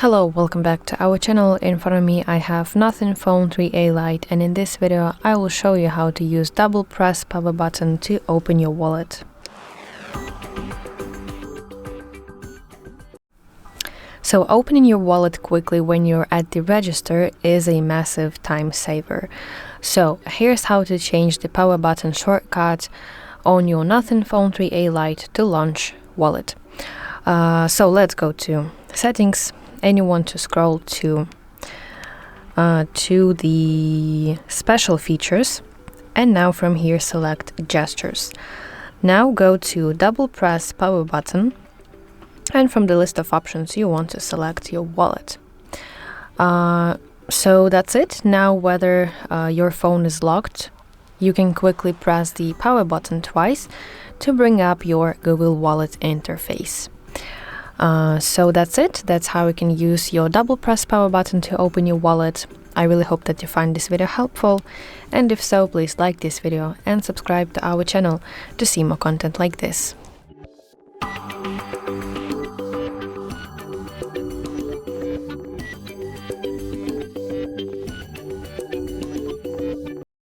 Hello, welcome back to our channel. In front of me I have Nothing Phone 3a Lite, and in this video I will show you how to use double press power button to open your wallet. So opening your wallet quickly when you're at the register is a massive time saver. So here's how to change the power button shortcut on your Nothing Phone 3a Lite to launch wallet. So let's go to settings, and you want to scroll to the special features, and now from here select gestures. Now go to double press power button, and from the list of options you want to select your wallet. So that's it. Now whether your phone is locked, you can quickly press the power button twice to bring up your Google Wallet interface. So that's it. That's how you can use your double press power button to open your wallet. I really hope that you find this video helpful, and if so, please like this video and subscribe to our channel to see more content like this.